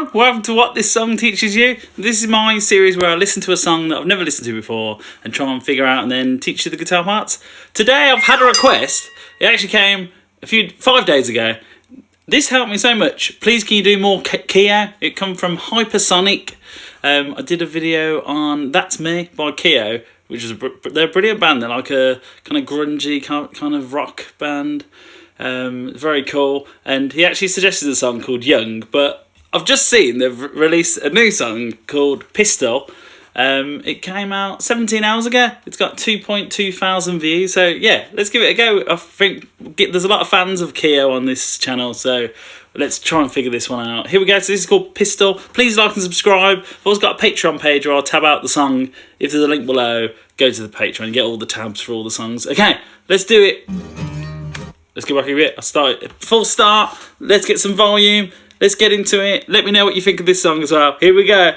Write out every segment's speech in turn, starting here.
everyone, welcome to What This Song Teaches You. This is my series where I listen to a song that I've never listened to before and try and figure out and then teach you the guitar parts. Today I've had a request. It actually came 5 days ago. This helped me so much. Please can you do more Keo? It come from Hypersonic. I did a video on That's Me by Keo, which is they're a brilliant band. They're like a kind of grungy kind of rock band. Very cool. And he actually suggested a song called Young, but I've just seen they've released a new song called Pistol. It came out 17 hours ago. It's got 2.2 thousand views. So yeah, let's give it a go. I think there's a lot of fans of Keo on this channel, so let's try and figure this one out. Here we go. So this is called Pistol. Please like and subscribe. I've also got a Patreon page where I'll tab out the song. If there's a link below, go to the Patreon and get all the tabs for all the songs. Okay, let's do it. Let's go back a bit. I started full start. Let's get some volume. Let's get into it. Let me know what you think of this song as well. Here we go.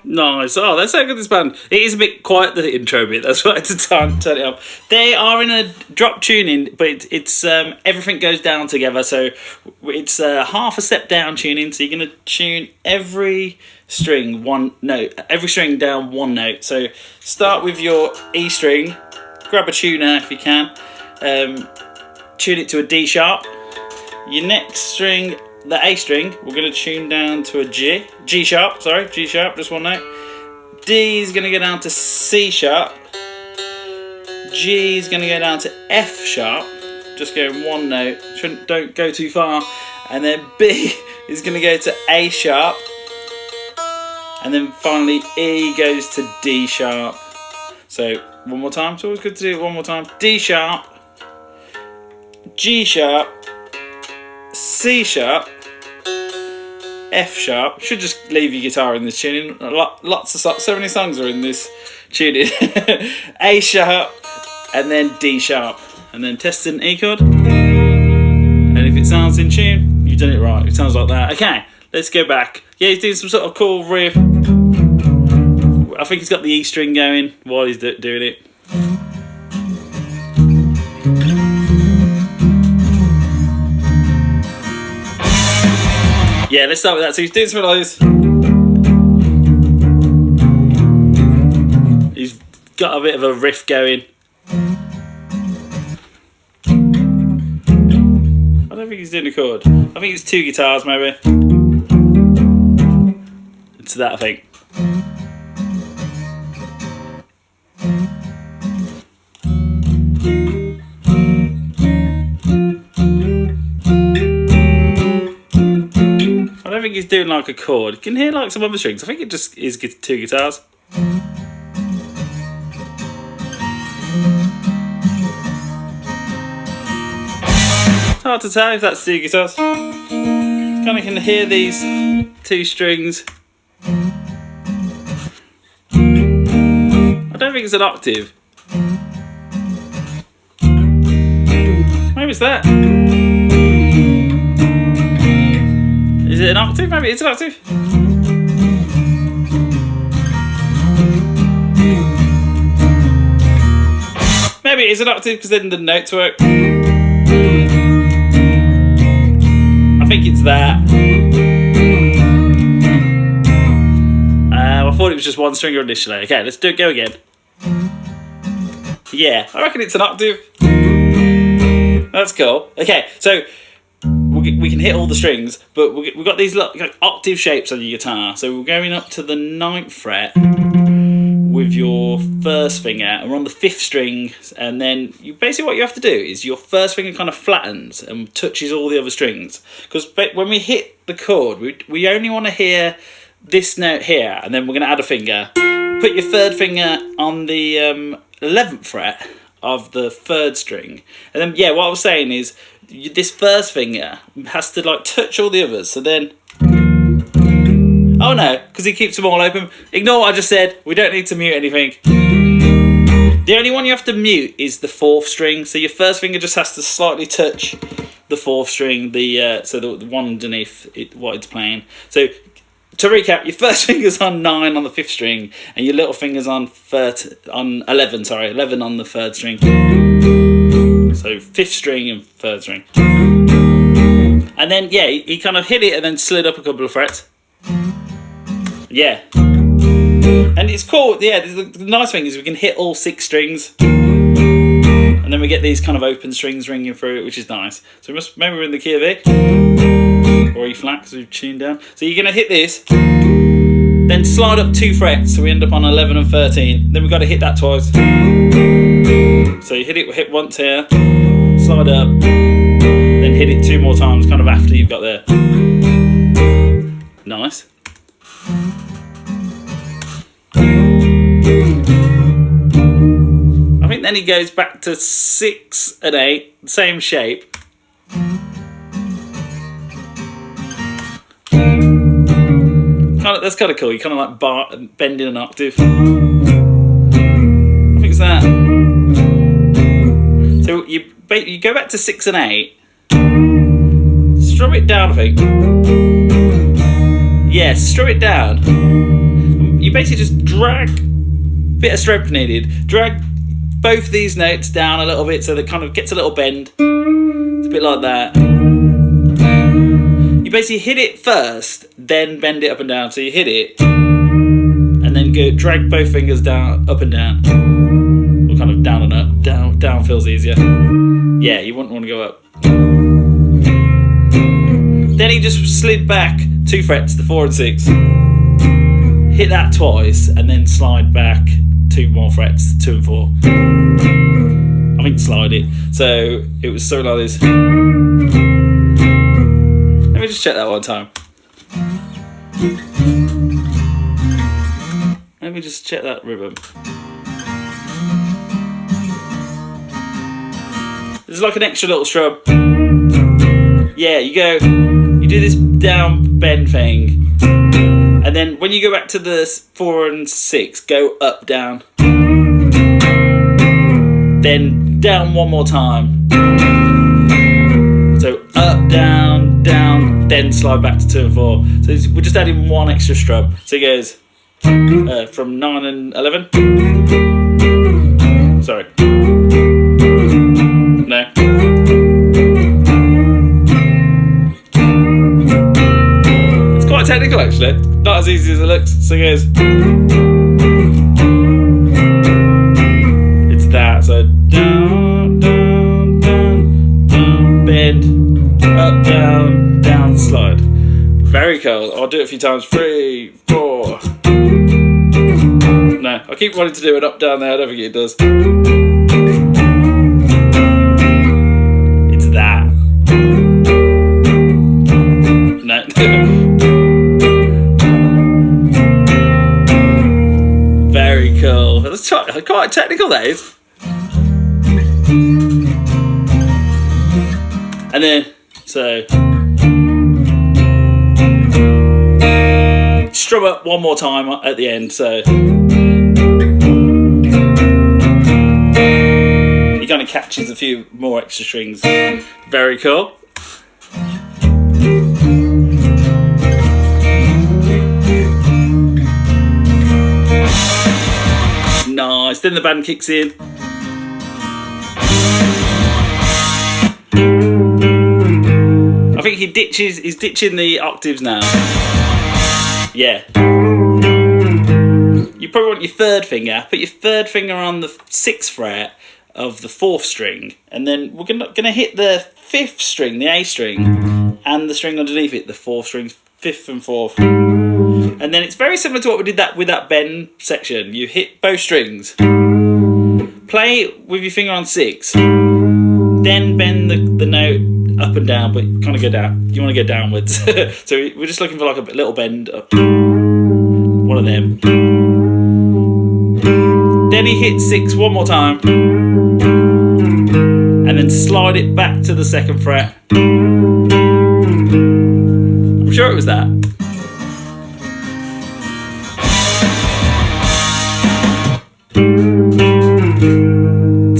Nice. Oh, that's so good, this band. It is a bit quiet, the intro bit. That's why I had to turn it up. They are in a drop tuning, but it's everything goes down together. So it's half a step down tuning. So you're going to tune every string one note, every string down one note. So start with your E string. Grab a tuner if you can. Tune it to a D sharp. Your next string, the A string, we're going to tune down to a G sharp, just one note. D is going to go down to C sharp. G is going to go down to F sharp, just go one note, don't go too far. And then B is going to go to A sharp. And then finally E goes to D sharp. So one more time, it's always good to do it one more time. D sharp, G sharp, C sharp, F sharp. Should just leave your guitar in this tuning. Lots of songs, so many songs are in this tuning. A sharp, and then D sharp, and then test an E chord. And if it sounds in tune, you've done it right. It sounds like that. Okay, let's go back. Yeah, he's doing some sort of cool riff. I think he's got the E string going while he's doing it. Yeah, let's start with that. So he's doing something like this. He's got a bit of a riff going. I don't think he's doing a chord. I think it's two guitars maybe. It's that, I think. I don't think he's doing like a chord. You can hear like some other strings. I think it just is two guitars. It's hard to tell if that's two guitars. Kind of can hear these two strings. I don't think it's an octave. Maybe it's that. Is it an octave? Maybe it's an octave. Maybe it is an octave because then the notes work. I think it's that. I thought it was just one stringer initially. Okay, let's go again. Yeah, I reckon it's an octave. That's cool. Okay, so we can hit all the strings, but we've got these like octave shapes on your guitar. So we're going up to the 9th fret with your first finger, and we're on the 5th string. And then basically what you have to do is your first finger kind of flattens and touches all the other strings. Because when we hit the chord, we only want to hear this note here, and then we're going to add a finger. Put your 3rd finger on the 11th fret of the 3rd string, and then yeah, what I was saying is this first finger has to like touch all the others. So then, oh no, because he keeps them all open. Ignore what I just said. We don't need to mute anything. The only one you have to mute is the 4th string. So your first finger just has to slightly touch the 4th string, so the one underneath what it's playing. So to recap, your first finger's on 9 on the 5th string, and your little finger's on 11. Sorry, 11 on the 3rd string. So 5th string and 3rd string. And then yeah, he kind of hit it and then slid up a couple of frets. Yeah. And it's cool, yeah, the nice thing is we can hit all 6 strings. And then we get these kind of open strings ringing through it, which is nice. So maybe we're in the key of E. Or E flat, because we've tuned down. So you're going to hit this, then slide up 2 frets, so we end up on 11 and 13. Then we've got to hit that twice. So you hit once here, slide up, then hit it 2 more times, kind of after you've got there. Nice. I think then he goes back to 6 and 8, same shape. That's kind of cool. You kind of like bending an octave. I think it's that. So you go back to 6 and 8. Strum it down, I think. Yeah, strum it down. You basically just drag, bit of strength needed, drag both these notes down a little bit so that kind of gets a little bend. It's a bit like that. You basically hit it first, then bend it up and down. So you hit it, and then go drag both fingers down, up and down. Or kind of down and up. Down feels easier. Yeah, you wouldn't want to go up. Then he just slid back 2 frets, the 4 and 6. Hit that twice, and then slide back 2 more frets, 2 and 4. I think slide it. So it was something like this. Let me just check that one time. Let me just check that rhythm. There's like an extra little strum. Yeah, you do this down bend thing, and then when you go back to the 4 and 6, go up, down, then down one more time. So up, down, down, then slide back to 2 and 4. So we're just adding one extra strum. So it goes from 9 and 11. Sorry. No. It's quite technical actually. Not as easy as it looks. So it goes. It's that. So down, down, down, down, bend, up, down, down, slide. Very cool. I'll do it a few times. 3, 4. No, I keep wanting to do it up, down there. I don't think it does. It's that. No. Very cool. That's quite technical, that is. And then, so strum up one more time at the end. So he kind of catches a few more extra strings. Very cool. Nice. Then the band kicks in. I think he's ditching the octaves now. Yeah. You probably want your 3rd finger. Put your 3rd finger on the 6th fret of the 4th string, and then we're gonna hit the 5th string, the A string, and the string underneath it, the 4th string, 5th and 4th. And then it's very similar to what we did with that bend section. You hit both strings, play with your finger on 6, then bend the note up and down, but kind of go down. You want to go downwards. So we're just looking for like a little bend up. One of them. Then he hits 6 one more time, and and then slide it back to the 2nd fret. I'm sure it was that.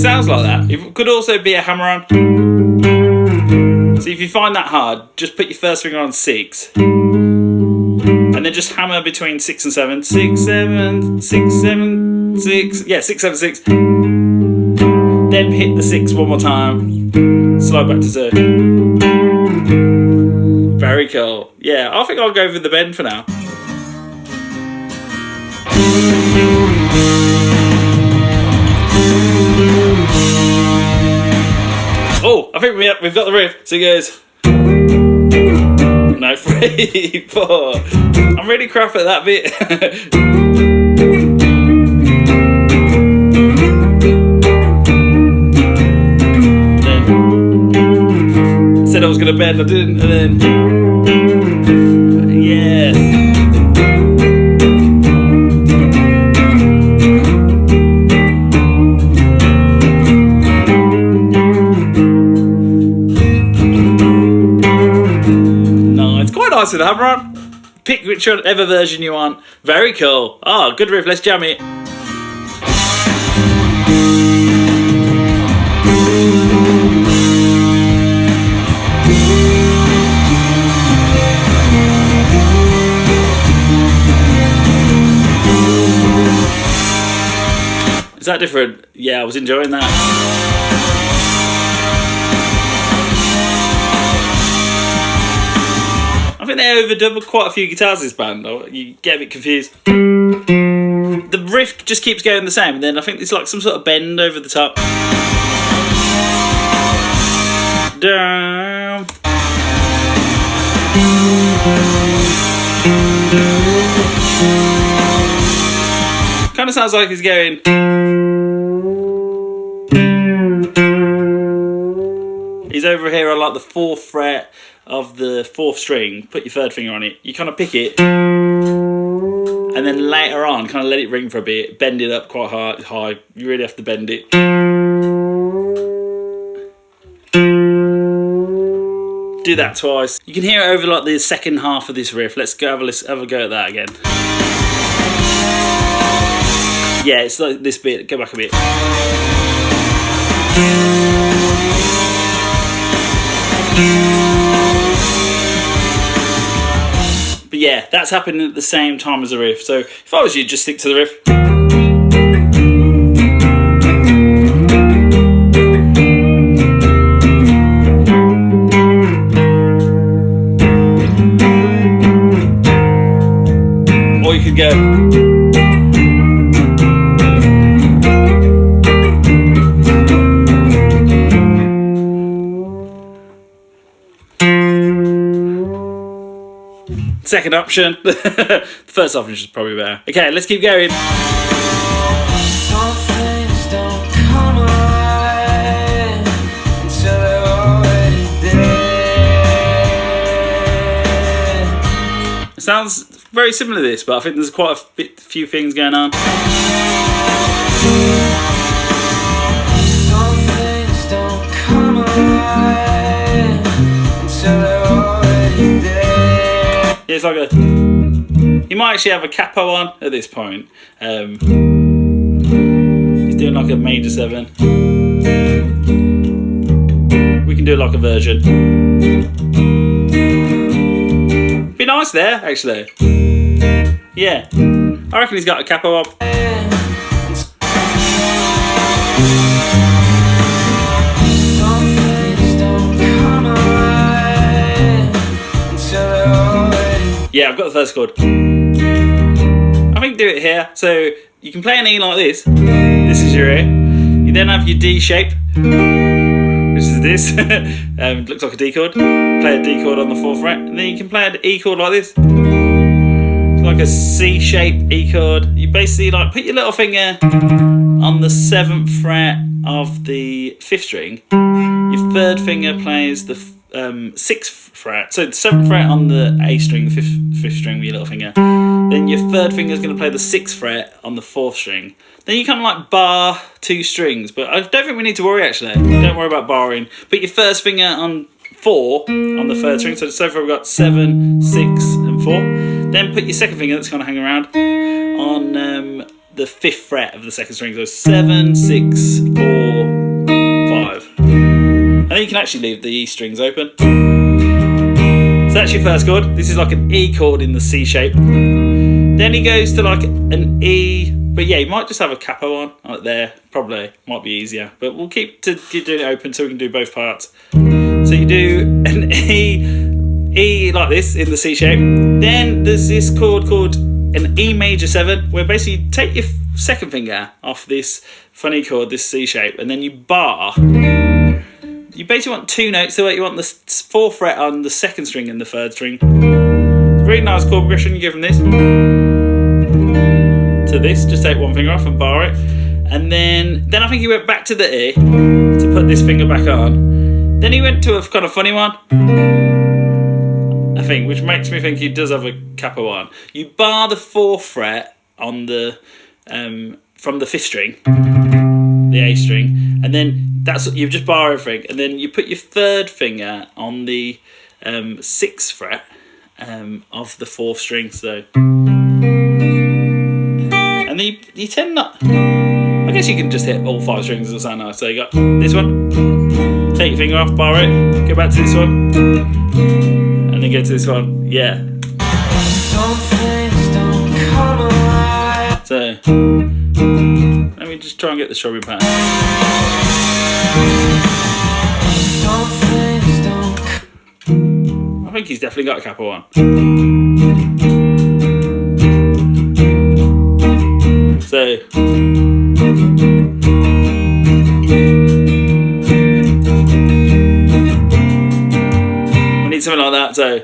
Sounds like that. It could also be a hammer on. So if you find that hard, just put your first finger on 6. And then just hammer between 6 and 7. 6, 7, 6, 7, 6. Yeah, 6, 7, 6. Then hit the 6 one more time. Slide back to 2. Very cool. Yeah, I think I'll go with the bend for now. Oh, I think we've got the riff. So it goes. No, 3, 4. I'm really crap at that bit. Then said I was gonna bend, I didn't, and then yeah. Nice with the hammer on. Pick whichever version you want. Very cool. Oh, good riff. Let's jam it. Is that different? Yeah, I was enjoying that. I think they overdub quite a few guitars this band. You get a bit confused. The riff just keeps going the same, and then I think it's like some sort of bend over the top. Down. Kind of sounds like it's going. He's over here on like the 4th fret of the 4th string. Put your 3rd finger on it. You kind of pick it, and then later on, kind of let it ring for a bit. Bend it up quite high. You really have to bend it. Do that twice. You can hear it over like the 2nd half of this riff. Let's go have a go at that again. Yeah, it's like this bit. Go back a bit. But yeah, that's happening at the same time as the riff. So if I was you, just stick to the riff. Or you could go. Second option. The first option is probably better. Okay, let's keep going. Some things don't come alive until they're already dead. It sounds very similar to this, but I think there's quite a few things going on. Some things don't come alive until they're already dead. Yeah, it's like a. You might actually have a capo on at this point. He's doing like a major 7. We can do like a version. Be nice there, actually. Yeah, I reckon he's got a capo up. Yeah, I've got the first chord. I think do it here. So you can play an E like this. This is your E. You then have your D shape, which is this. It looks like a D chord. Play a D chord on the 4th fret, and then you can play an E chord like this. It's like a C-shaped E chord. You basically like put your little finger on the 7th fret of the 5th string. Your 3rd finger plays the 6th fret. So the 7th fret on the A string, the 5th string with your little finger. Then your 3rd finger is going to play the 6th fret on the 4th string. Then you kind of like bar 2 strings, but I don't think we need to worry actually. Don't worry about barring. Put your 1st finger on 4 on the 3rd string. So far we've got 7, 6, and 4. Then put your 2nd finger that's going to hang around on the 5th fret of the 2nd string. So 7, 6, 4, 5. And then you can actually leave the E strings open. So that's your first chord. This is like an E chord in the C shape. Then he goes to like an E, but yeah, you might just have a capo on like there. Probably might be easier, but we'll keep doing it open so we can do both parts. So you do an E like this in the C shape. Then there's this chord called an E major 7, where basically you take your 2nd finger off this funny chord, this C shape, and then you bar. You basically want 2 notes, so you want the 4th fret on the 2nd string and the 3rd string. It's a really nice chord progression. You go from this to this, just take 1 finger off and bar it. And then I think he went back to the E to put this finger back on. Then he went to a kind of funny one, I think, which makes me think he does have a capo on. You bar the 4th fret on the from the 5th string, the A string, and then you just bar everything, and then you put your 3rd finger on the 6th fret of the 4th string. So, and then you tend not. I guess you can just hit all 5 strings and sound nice. So you got this one. Take your finger off, bar it. Go back to this one, and then go to this one. Yeah. Some things don't come alive. So let me just try and get the strumming pattern. Some things don't. I think he's definitely got a capo on. So we need something like that. So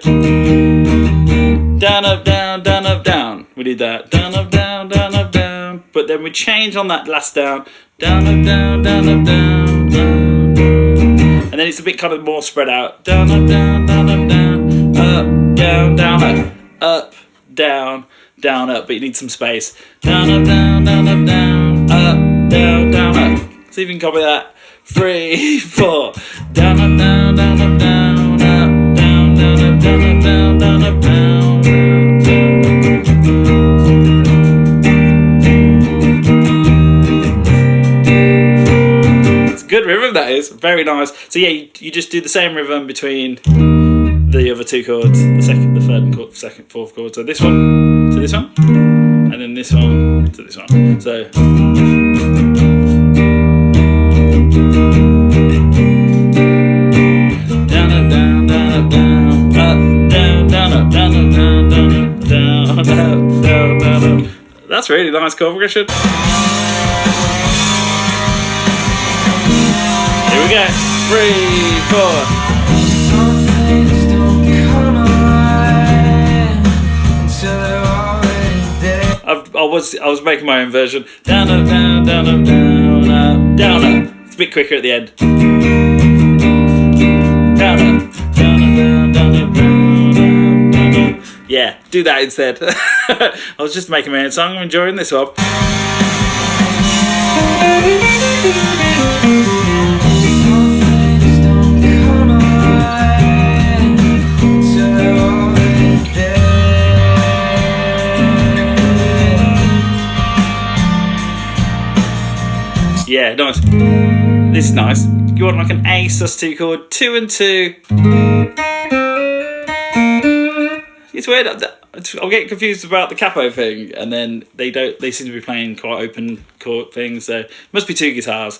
down, up, down, down, up, down. We need that. Down, up, down, down, up, down. But then we change on that last down. Down, up, down, down, up, down, down, down. And then it's a bit kind of more spread out. Down, up, down, down, up, down. Up, down, down, up, down, down, up. But you need some space. Down, up, down, down, up, down. Up, down, down, up. See if you can copy that. 3, 4. Down, up, down, down, up, down. Up, down, down, up, down, up, down, down, up, down. Good rhythm that is, very nice. So yeah, you just do the same rhythm between the other 2 chords, the 2nd, the 3rd, and 2nd, 4th chord. So this one to this one, and then this one to this one. So down, up, down, down, up, down, up, down, down, up, down, up, down, down, up, down, up, down, down, up. That's really nice chord progression. Here we go. 3, 4. Some things don't come alive until they're already dead. I was making my own version. Down, up, down, down, up, down, up, down, up. It's a bit quicker at the end. Down, up, down, up, down, down, up, down, up, down, up. Yeah, do that instead. I was just making my own song. I'm enjoying this one. Yeah, nice. This is nice. You want like an Asus2 chord, 2 and 2. It's weird. I'll get confused about the capo thing, and then they seem to be playing quite open chord things. So it must be 2 guitars.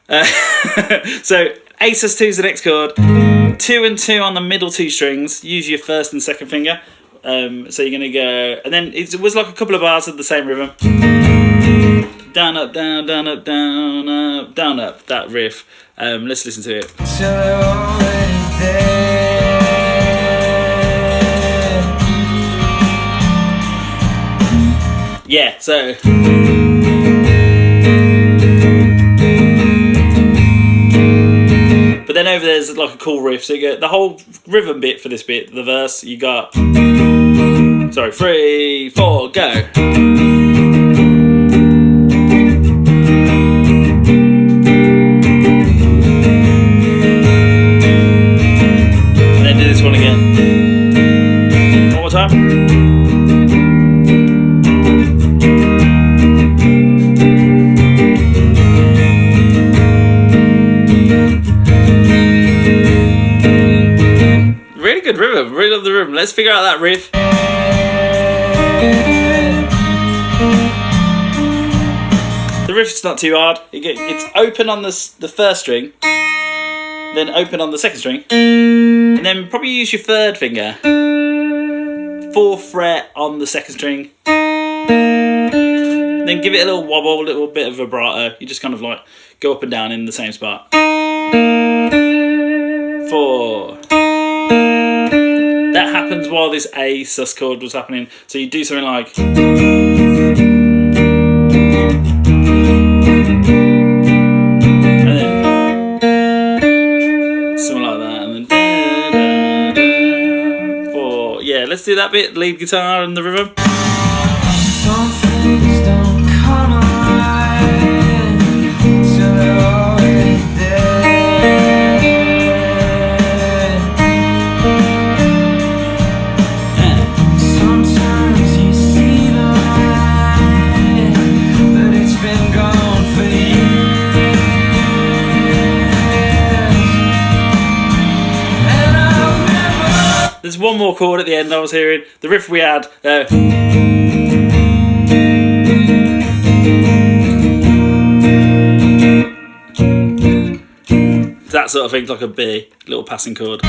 So Asus2 is the next chord. 2 and 2 on the middle 2 strings. Use your 1st and 2nd finger. So you're gonna go, and then it was like a couple of bars of the same rhythm. Down, up, down, down, up, down, up, down, up. That riff. Let's listen to it. Till they're already dead. Yeah, so. But then over there's like a cool riff. So you get the whole rhythm bit for this bit, the verse. You got, sorry, 3, 4, go. And then do this one again. One more time. Good rhythm, really love the rhythm. Let's figure out that riff. The riff's not too hard. It's open on the first string, then open on the second string, and then probably use your third finger. 4th fret on the second string. Then give it a little wobble, a little bit of vibrato. You just kind of like go up and down in the same spot. 4. That happens while this A sus chord was happening. So you do something like, and then something like that, and then 4. Yeah, let's do that bit, lead guitar and the rhythm. Some things don't come alive till they're already dead. There's one more chord at the end I was hearing. The riff we had. That sort of thing, like a B, little passing chord. I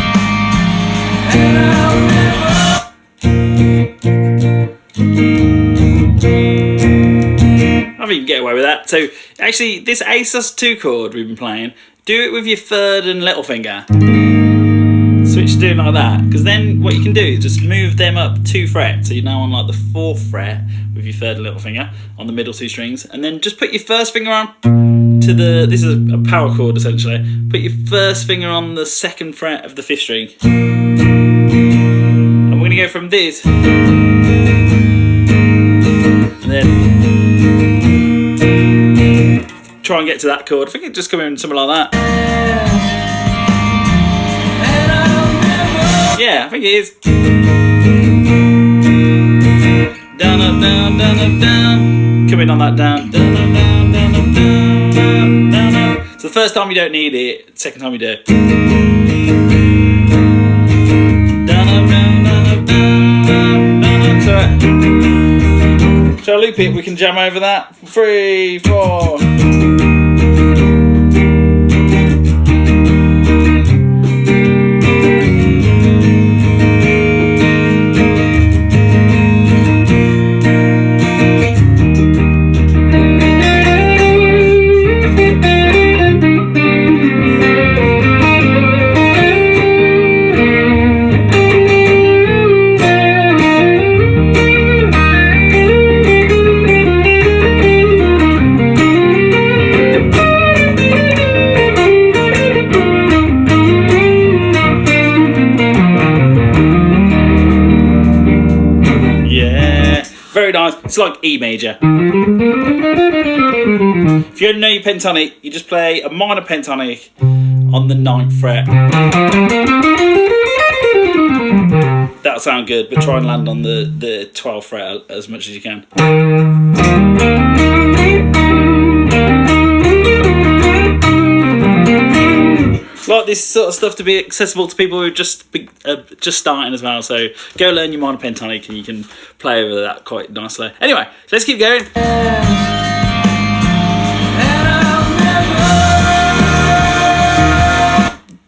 think you can get away with that. So actually, this Asus2 chord we've been playing, do it with your third and little finger. Switch to doing like that, because then what you can do is just move them up 2 frets. So you're now on like the 4th fret with your third and little finger on the middle 2 strings, and then just put your first finger on to the, this is a power chord essentially, put your first finger on the 2nd fret of the 5th string, and we're going to go from this, and then try and get to that chord. I think it just come in something like that. Yeah, I think it is. Down, up, down, down, up, down. Come in on that down. Down, up, down, down, up, down, down, down, up. So the first time you don't need it, second time you do. Down, up, down, down, up, down, down, up. So, shall I loop it? We can jam over that. 3, 4. Very nice. It's like E major. If you don't know your pentatonic, you just play a minor pentatonic on the 9th fret. That'll sound good, but try and land on the 12th fret as much as you can. Like this sort of stuff to be accessible to people who are just starting as well. So go learn your minor pentatonic and you can play over that quite nicely. Anyway, let's keep going.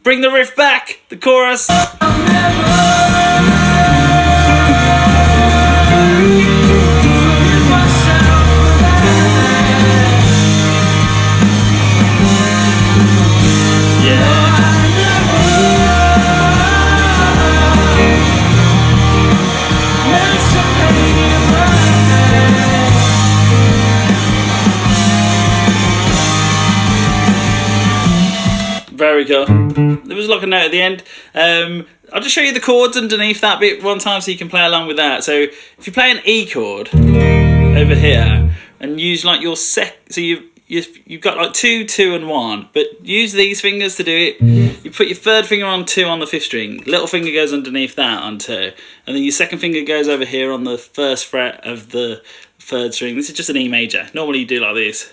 Bring the riff back, the chorus. Very cool. There was like a note at the end. I'll just show you the chords underneath that bit one time so you can play along with that. So if you play an E chord over here and use like your so you've got like 2, 2 and 1, but use these fingers to do it. You put your third finger on 2 on the 5th string, little finger goes underneath that on 2, and then your second finger goes over here on the 1st fret of the 3rd string. This is just an E major. Normally you do like this.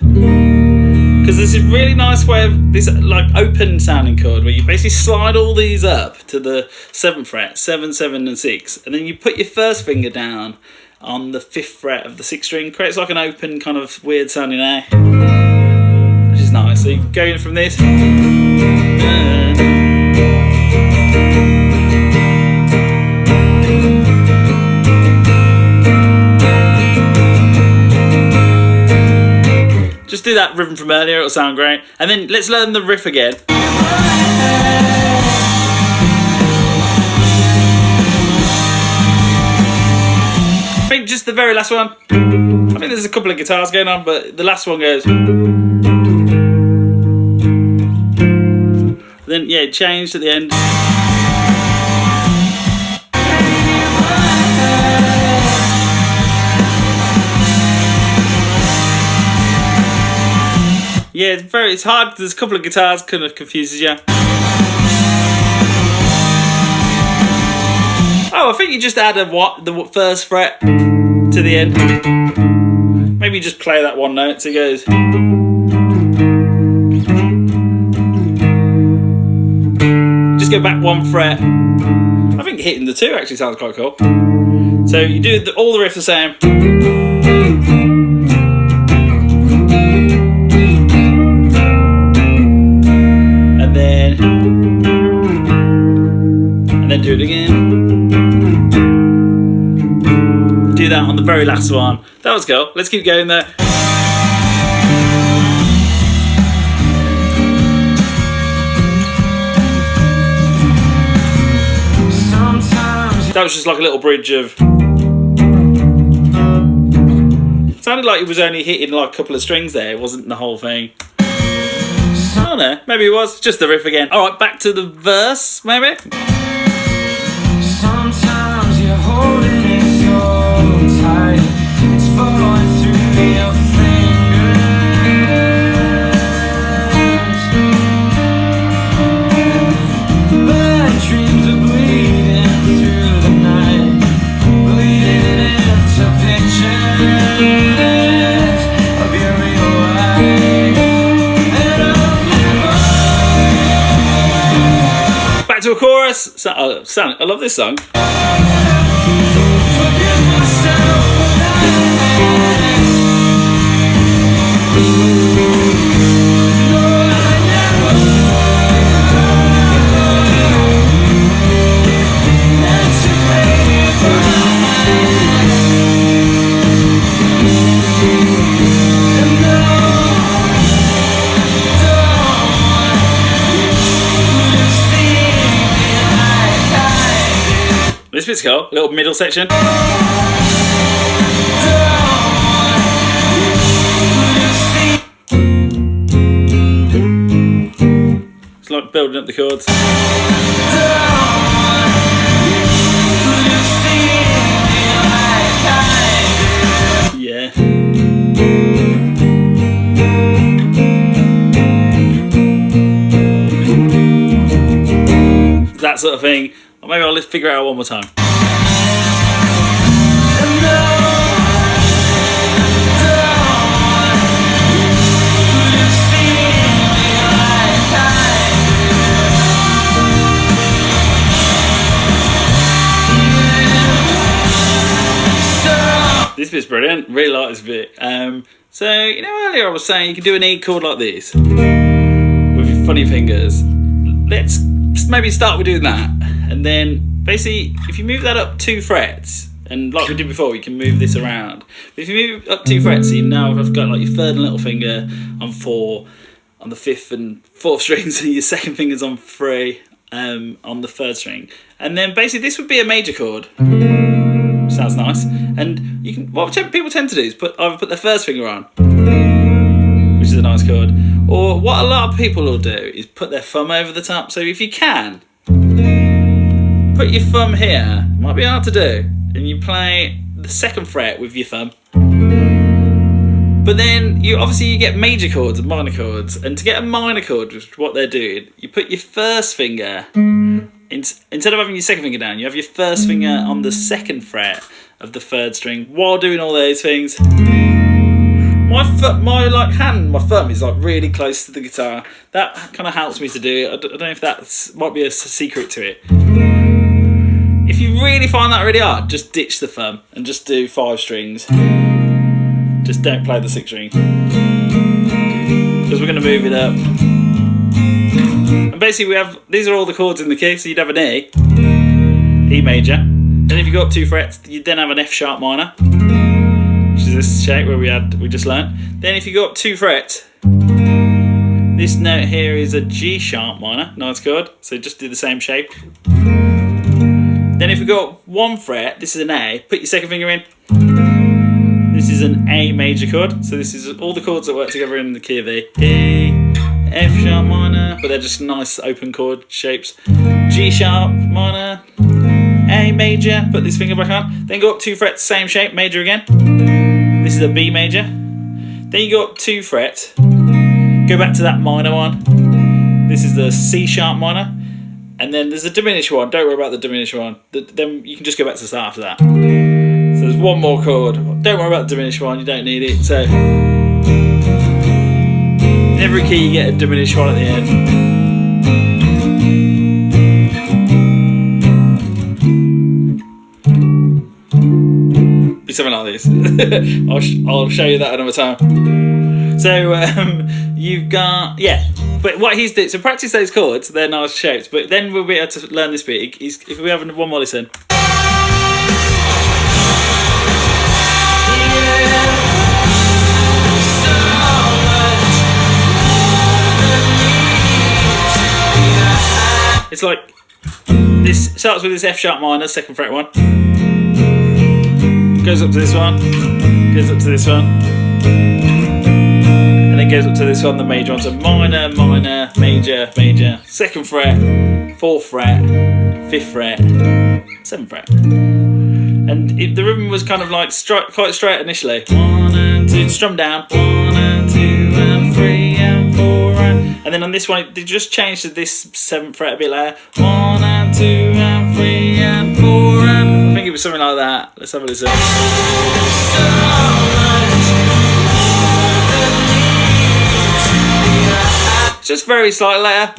Because there's a really nice way of this like open sounding chord where you basically slide all these up to the 7th fret, 7, 7 and 6, and then you put your first finger down on the 5th fret of the 6th string. Creates like an open kind of weird sounding A, which is nice. So you go in from this. Just do that rhythm from earlier, it'll sound great. And then let's learn the riff again. I think just the very last one. I think there's a couple of guitars going on, but the last one goes. Then yeah, it changed at the end. Yeah, it's hard. There's a couple of guitars, kind of confuses you. Oh, I think you just add the 1st fret to the end. Maybe you just play that one note so it goes. Just go back 1 fret. I think hitting the 2 actually sounds quite cool. So you do all the riffs the same. And then do it again. Do that on the very last one. That was cool. Let's keep going there. That was just like a little bridge of. It sounded like it was only hitting like a couple of strings there. It wasn't the whole thing. I don't know, maybe it was just the riff again. Alright, back to the verse, maybe? Sometimes you're holding it so tight, it's falling through your fingers. Bad dreams are bleeding through the night, bleeding into pictures of your real life. Back to a chorus. I love this song. This bit's cool, little middle section. It's like building up the chords. Yeah. That sort of thing. Or maybe I'll figure it out one more time. This bit's brilliant. Really like this bit. So, you know, earlier I was saying you can do an E chord like this with your funny fingers. Let's maybe start with doing that. And then, basically, if you move that up 2 frets, and like we did before, you can move this around. But if you move up 2 frets, so you now have got like your 3rd and little finger on 4, on the 5th and 4th strings, and your 2nd finger's on 3 on the 3rd string. And then basically this would be a major chord. Sounds nice. And you can, what people tend to do is either put their 1st finger on, which is a nice chord, Or what a lot of people will do is put their thumb over the top. So if you can, put your thumb here. Might be hard to do. And you play the 2nd fret with your thumb. But then you get major chords and minor chords. And to get a minor chord, which is what they're doing, you put your 1st finger, instead of having your 2nd finger down, you have your 1st finger on the 2nd fret of the 3rd string while doing all those things. My thumb is like really close to the guitar. That kind of helps me to do it. I don't know if that might be a secret to it. If you really find that really hard, just ditch the thumb and just do 5 strings. Just don't play the 6th string. Because we're going to move it up. And basically these are all the chords in the key, so you'd have an E major. Then if you go up 2 frets, you then have an F sharp minor, which is this shape where we just learned. Then if you go up 2 frets, this note here is a G sharp minor, nice chord, so just do the same shape. Then if we go up 1 fret, this is an A, put your 2nd finger in. This is an A major chord, so this is all the chords that work together in the key of E. E, F sharp minor, but they're just nice open chord shapes. G sharp minor, A major, put this finger back on. Then go up 2 frets, same shape, major again. This is a B major. Then you go up 2 frets, go back to that minor one. This is the C sharp minor. And then there's a diminished one. Don't worry about the diminished one. Then you can just go back to the start after that. So there's 1 more chord. Don't worry about the diminished one. You don't need it. So in every key you get a diminished one at the end. Be something like this. I'll show you that another time. So you've got But what he's doing, so practice those chords, they're nice shapes, but then we'll be able to learn this bit. If we have 1 more listen. It's like, this starts with this F sharp minor, 2nd fret one. Goes up to this one, goes up to this one. And then goes up to this one, the major one. So minor, minor, major, major, 2nd fret, 4th fret, 5th fret, 7th fret. And the rhythm was kind of like quite straight initially. 1 and 2, strum down. 1 and 2 and 3 and 4 and then on this one they just changed to this 7th fret a bit later. 1 and 2 and 3 and 4 and I think it was something like that. Let's have a listen. Just very slight later.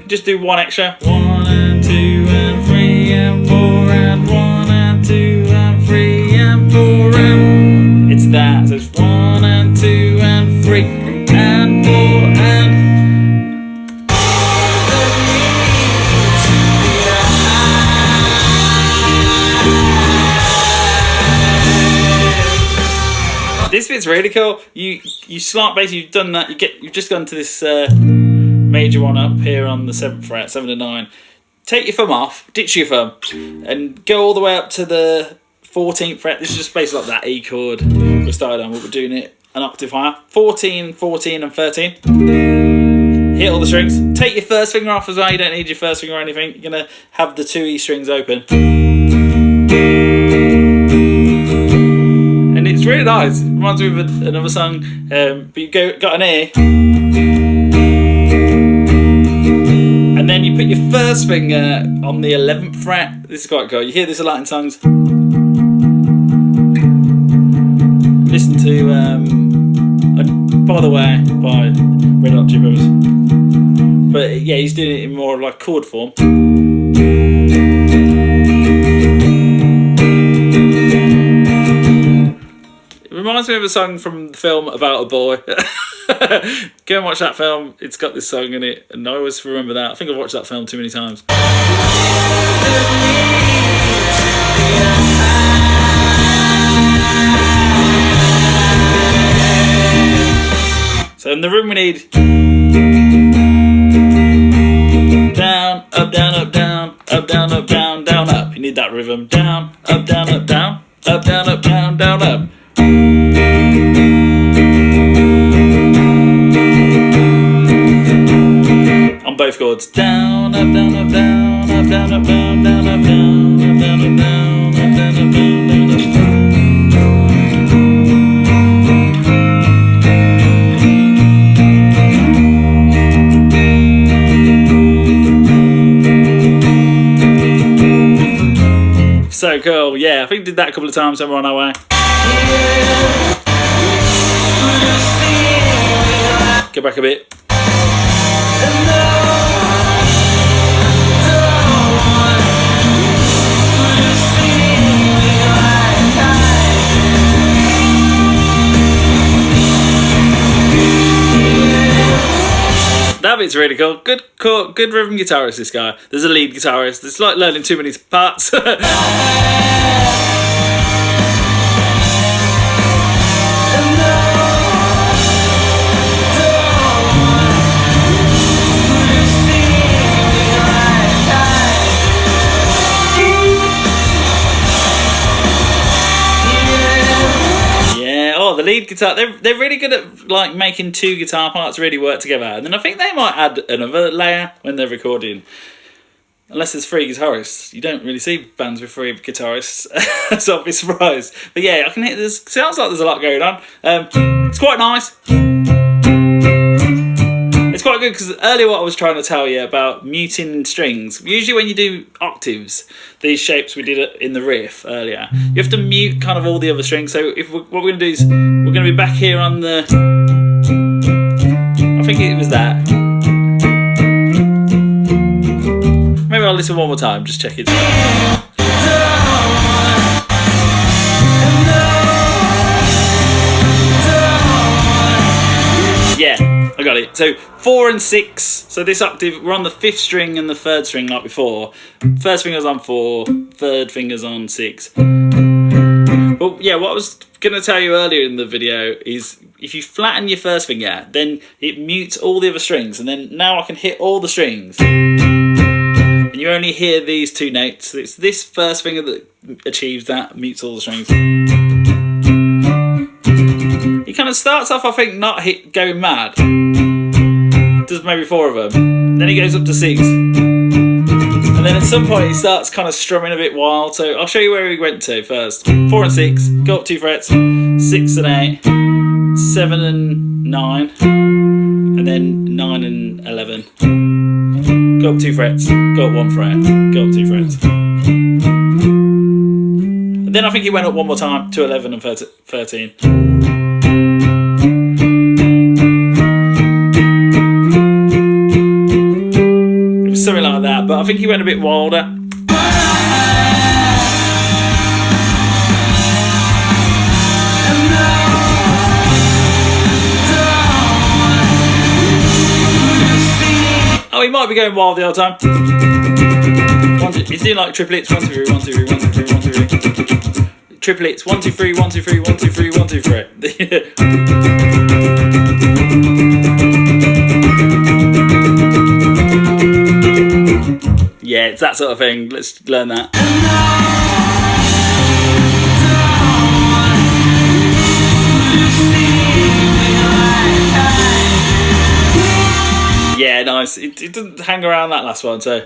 Just do 1 extra. 1 and 2 and 3 and 4 and 1 and 2 and 3 and 4 and it's that. So it's 1 and 2 and 3 and 4 and this bit's really cool. You slide, basically you've done that. You've just gone to this major one up here on the 7th fret, 7 to 9. Take your thumb off, ditch your thumb, and go all the way up to the 14th fret. This is just basically like that E chord we started on, but we're doing it an octave higher. 14, 14, and 13. Hit all the strings. Take your 1st finger off as well. You don't need your 1st finger or anything. You're gonna have the 2 E strings open. It's really nice. It reminds me of another song, but you got an A, and then you put your 1st finger on the 11th fret. This is quite cool. You hear this a lot in songs. Listen to By the Way by Red Hot Chili Peppers. But yeah, he's doing it in more like chord form. Reminds me of a song from the film About a Boy. Go and watch that film. It's got this song in it, and I always remember that. I think I've watched that film too many times. So in the room we need down, up, down, up, down, up, down, up, down, down, up. You need that rhythm. Down, up, down, up, down, up, down, up, down, down, up. both chords. Down, up, down, up, down, up, down, up, down, down, up, down, up, down, up, down, up, down, up, down, down, up, down. So cool, yeah, I think we did that a couple of times and we're on our way. Go back a bit. That bit's really cool. Good rhythm guitarist, this guy. There's a lead guitarist. It's like learning too many parts. The lead guitar, they're really good at like making two guitar parts really work together, and then I think they might add another layer when they're recording. Unless there's three guitarists, you don't really see bands with three guitarists, so I'll be surprised. But yeah, I can hear this. Sounds like there's a lot going on. It's quite nice. It's quite good because earlier what I was trying to tell you about muting strings. Usually when you do octaves, these shapes we did in the riff earlier, you have to mute kind of all the other strings. So what we're going to do is we're going to be back here on the, I think it was that. Maybe I'll listen one more time, just check it. Yeah, I got it. So 4 and 6. So this octave, we're on the 5th string and the 3rd string like before. First finger's on 4, 3rd finger's on 6. But yeah, what I was going to tell you earlier in the video is if you flatten your first finger, then it mutes all the other strings. And then now I can hit all the strings. And you only hear these two notes. It's this first finger that achieves that, mutes all the strings. He kind of starts off, I think, not going mad. Does maybe 4 of them. Then he goes up to 6. And then at some point he starts kind of strumming a bit wild. So I'll show you where he went to first. 4 and 6, go up 2 frets. 6 and 8, 7 and 9. And then 9 and 11. Go up 2 frets, go up 1 fret, go up 2 frets. And then I think he went up one more time to 11 and 13. Something like that, but I think he went a bit wilder. Oh, he might be going wild the whole time. He's doing like triplets, 1 2 3 1 2 3 1 2 3 1 2 3. Triplets, 1 2 3 1 2 3 1 2 3 1 2 3. Yeah, it's that sort of thing. Let's learn that. Yeah, nice. It doesn't hang around that last one, so you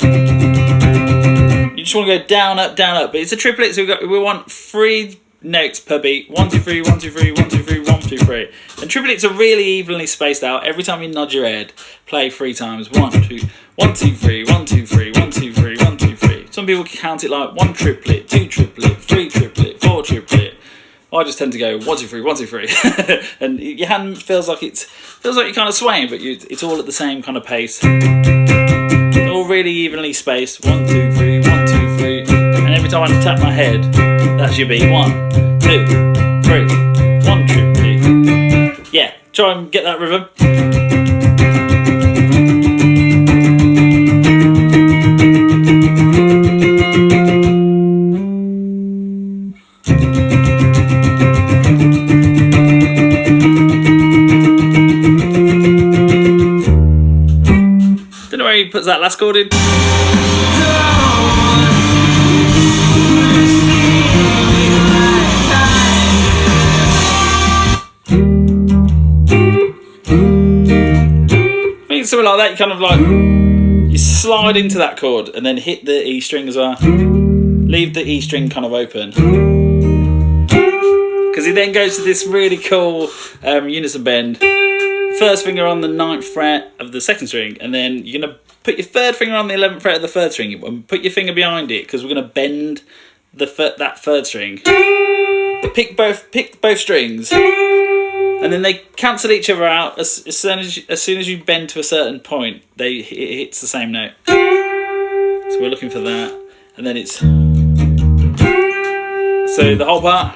just want to go down, up, down, up. But it's a triplet, so we want 3 notes per beat. 1 2 3 1 2 3 1 2 3 1 2 3. And triplets are really evenly spaced out. Every time you nod your head, play 3 times. 1 2 1 2 3 1 2 3 1 2 3 1 2 3. Some people count it like 1 triplet, 2 triplet, 3 triplet, 4 triplet. I just tend to go 1 2 3 1 2 3, and your hand feels like you're kind of swaying, but it's all at the same kind of pace. All really evenly spaced. 1 2 3 1 2 3, and every time I tap my head, that's your beat. 1 2 3 1 triplet. Yeah, try and get that rhythm. He puts that last chord in. I think something like that, you kind of like, You slide into that chord and then hit the E string as well. Leave the E string kind of open. Because it then goes to this really cool unison bend. First finger on the 9th fret of the 2nd string, and then you're going to put your 3rd finger on the 11th fret of the 3rd string and put your finger behind it, because we're going to bend that 3rd string. Pick both strings, and then they cancel each other out. As soon as you bend to a certain point, it hits the same note. So we're looking for that, and then it's so the whole part.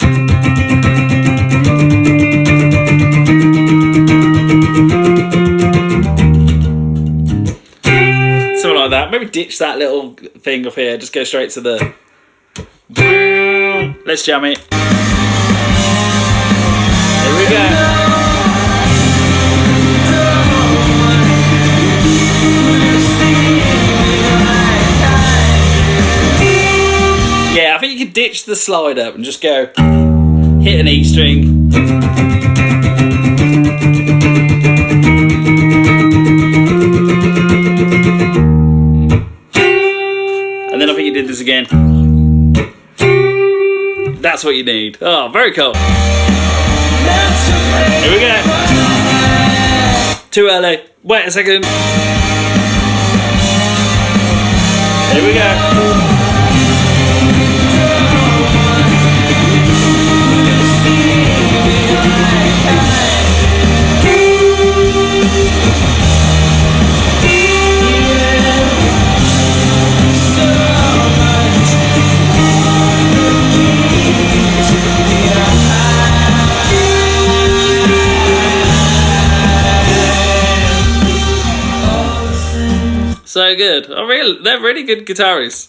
Something like that. Maybe ditch that little thing up here. Just go straight to the. Let's jam it. Here we go. Yeah, I think you could ditch the slide up and just go hit an E string. And then I think you did this again. That's what you need. Oh, very cool. Here we go. Too early. Wait a second. Here we go. So good. They're really good guitarists.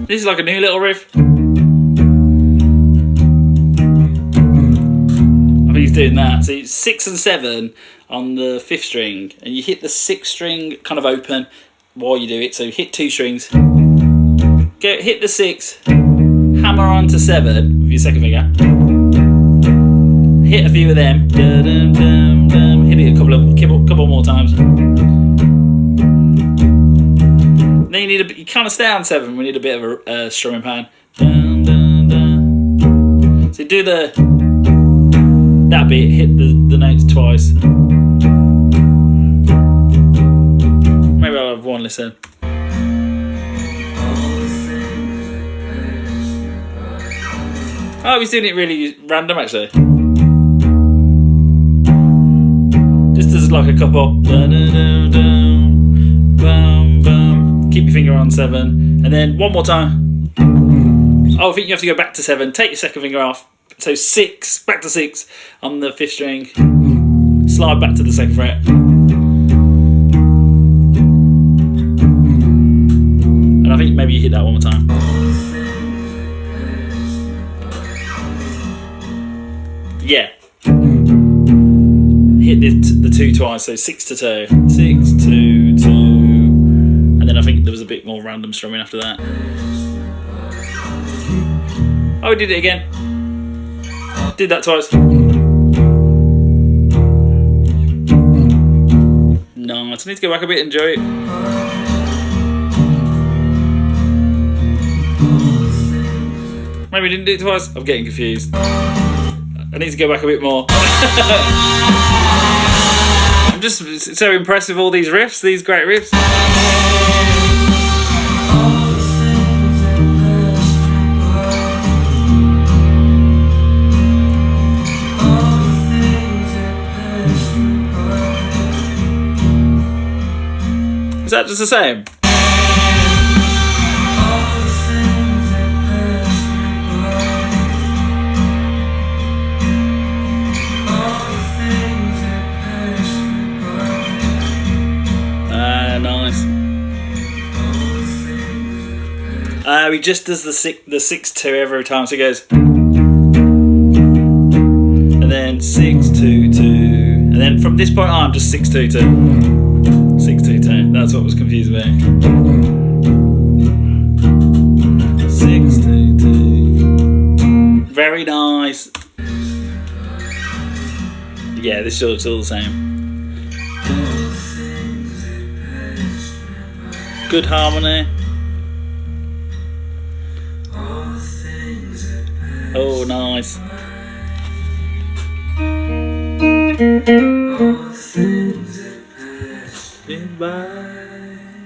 This is like a new little riff. He's doing that. So it's 6 and 7 on the 5th string, and you hit the 6th string kind of open while you do it. So hit 2 strings, go hit the 6, hammer on to 7 with your 2nd finger, hit a few of them, hit it a couple more times. Then you kind of stay on 7. We need a bit of a strumming pattern. So do that bit, hit the notes twice. Maybe I'll have one listen. Oh, he's doing it really random actually. Just as like a couple. Keep your finger on 7, and then one more time. Oh, I think you have to go back to 7. Take your 2nd finger off. So 6, back to 6 on the 5th string. Slide back to the 2nd fret. And I think maybe you hit that one more time. Yeah. Hit the 2 twice, so 6 to 2. 6, 2, 2. And then I think there was a bit more random strumming after that. Oh, we did it again. Did that twice. Nice. I need to go back a bit and enjoy it. Maybe we didn't do it twice. I'm getting confused. I need to go back a bit more. I'm just so impressed with all these riffs, these great riffs. Is that just the same? Nice. He just does the 6-2 every time, so he goes, and then 6-2-2, And then from this point on, just 6-2-2. 6-2-2. That's what was confusing me. 6-2-2. Very nice. Yeah, this short's all the same. Good harmony. Oh, nice.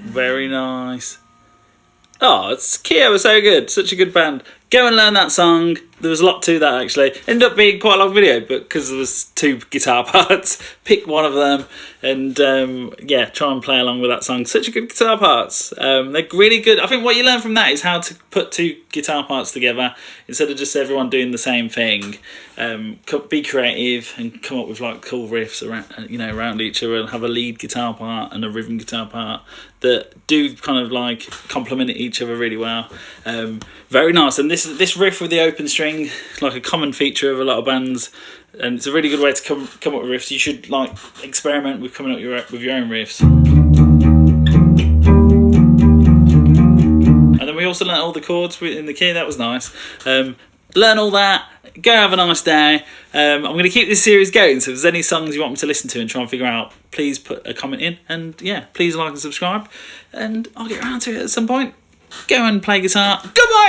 Very nice. Oh, it's Kia was so good. Such a good band. Go and learn that song. There was a lot to that actually. Ended up being quite a long video, but because there was 2 guitar parts, pick one of them and yeah, try and play along with that song. Such a good guitar parts. They're really good. I think what you learn from that is how to put 2 guitar parts together instead of just everyone doing the same thing. Be creative and come up with like cool riffs around, around each other, and have a lead guitar part and a rhythm guitar part that do kind of like complement each other really well. Very nice. And this riff with the open string, like a common feature of a lot of bands, and it's a really good way to come up with riffs. You should like experiment with coming up with your own riffs. And then we also learnt all the chords in the key. That was nice. Learn all that. Go have a nice day. I'm going to keep this series going, so if there's any songs you want me to listen to and try and figure out, please put a comment in, and yeah, please like and subscribe, and I'll get around to it at some point. Go and play guitar. Goodbye!